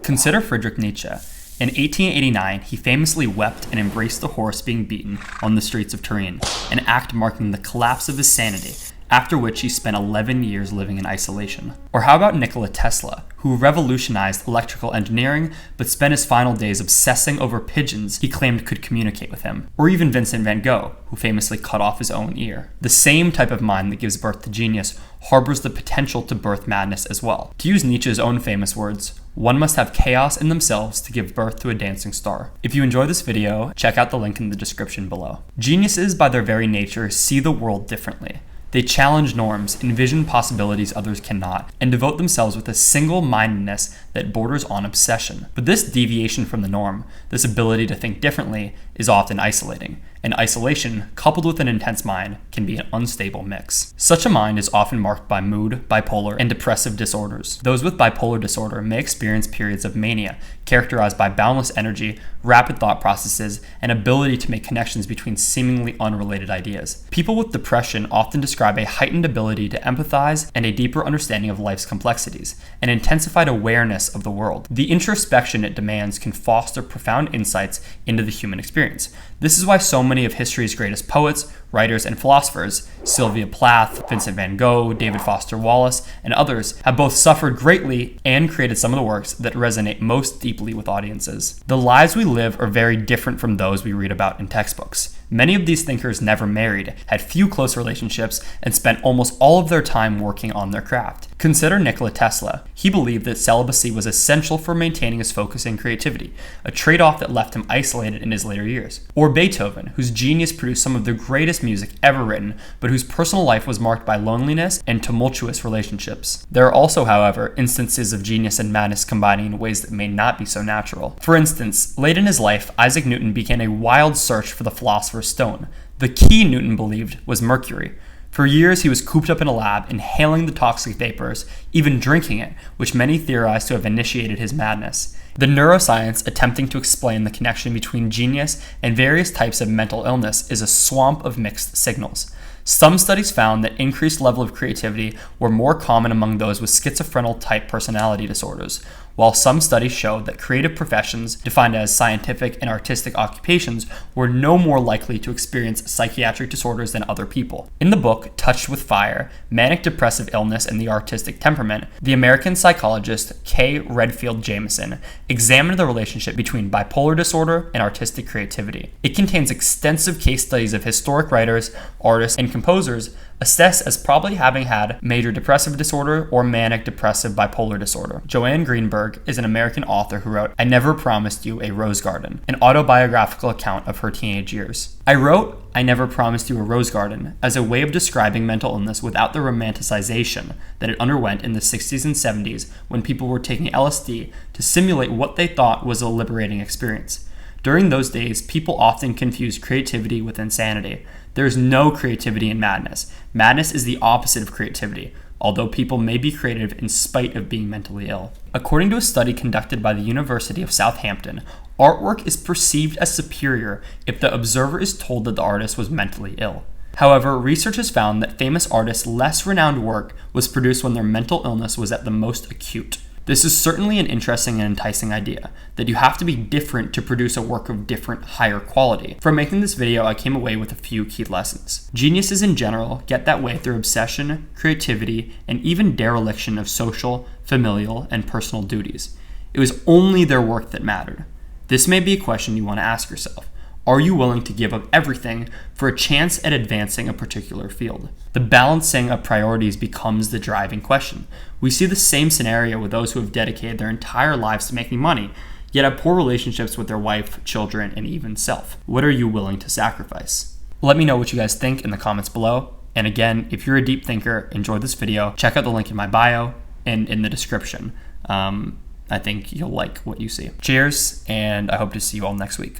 Consider Friedrich Nietzsche. In 1889, he famously wept and embraced the horse being beaten on the streets of Turin, an act marking the collapse of his sanity, after which he spent 11 years living in isolation. Or how about Nikola Tesla, who revolutionized electrical engineering but spent his final days obsessing over pigeons he claimed could communicate with him? Or even Vincent van Gogh, who famously cut off his own ear. The same type of mind that gives birth to genius harbors the potential to birth madness as well. To use Nietzsche's own famous words, one must have chaos in themselves to give birth to a dancing star. If you enjoyed this video, check out the link in the description below. Geniuses, by their very nature, see the world differently. They challenge norms, envision possibilities others cannot, and devote themselves with a single-mindedness that borders on obsession. But this deviation from the norm, this ability to think differently, is often isolating. And isolation, coupled with an intense mind, can be an unstable mix. Such a mind is often marked by mood, bipolar, and depressive disorders. Those with bipolar disorder may experience periods of mania, characterized by boundless energy, rapid thought processes, and ability to make connections between seemingly unrelated ideas. People with depression often describe a heightened ability to empathize and a deeper understanding of life's complexities, an intensified awareness of the world. The introspection it demands can foster profound insights into the human experience. This is why so many of history's greatest poets, writers, and philosophers, Sylvia Plath, Vincent van Gogh, David Foster Wallace, and others, have both suffered greatly and created some of the works that resonate most deeply with audiences. The lives we live are very different from those we read about in textbooks. Many of these thinkers never married, had few close relationships, and spent almost all of their time working on their craft. Consider Nikola Tesla. He believed that celibacy was essential for maintaining his focus and creativity, a trade-off that left him isolated in his later years. Or Beethoven, whose genius produced some of the greatest music ever written, but whose personal life was marked by loneliness and tumultuous relationships. There are also, however, instances of genius and madness combining in ways that may not be so natural. For instance, late in his life, Isaac Newton began a wild search for the philosopher's stone. The key, Newton believed, was mercury. For years, he was cooped up in a lab, inhaling the toxic vapors, even drinking it, which many theorize to have initiated his madness. The neuroscience attempting to explain the connection between genius and various types of mental illness is a swamp of mixed signals. Some studies found that increased level of creativity were more common among those with schizophrenic type personality disorders, while some studies showed that creative professions, defined as scientific and artistic occupations, were no more likely to experience psychiatric disorders than other people. In the book, Touched with Fire, Manic Depressive Illness and the Artistic Temperament, the American psychologist K. Redfield Jamison examined the relationship between bipolar disorder and artistic creativity. It contains extensive case studies of historic writers, artists, and composers assessed as probably having had major depressive disorder or manic depressive bipolar disorder. Joanne Greenberg is an American author who wrote I Never Promised You a Rose Garden, an autobiographical account of her teenage years. I wrote I Never Promised You a Rose Garden as a way of describing mental illness without the romanticization that it underwent in the 60s and 70s when people were taking LSD to simulate what they thought was a liberating experience. During those days, people often confused creativity with insanity. There is no creativity in madness. Madness is the opposite of creativity, although people may be creative in spite of being mentally ill. According to a study conducted by the University of Southampton, artwork is perceived as superior if the observer is told that the artist was mentally ill. However, research has found that famous artists' less renowned work was produced when their mental illness was at the most acute. This is certainly an interesting and enticing idea, that you have to be different to produce a work of different, higher quality. From making this video, I came away with a few key lessons. Geniuses in general get that way through obsession, creativity, and even dereliction of social, familial, and personal duties. It was only their work that mattered. This may be a question you want to ask yourself. Are you willing to give up everything for a chance at advancing a particular field? The balancing of priorities becomes the driving question. We see the same scenario with those who have dedicated their entire lives to making money, yet have poor relationships with their wife, children, and even self. What are you willing to sacrifice? Let me know what you guys think in the comments below. And again, if you're a deep thinker, enjoy this video, check out the link in my bio and in the description. I think you'll like what you see. Cheers, and I hope to see you all next week.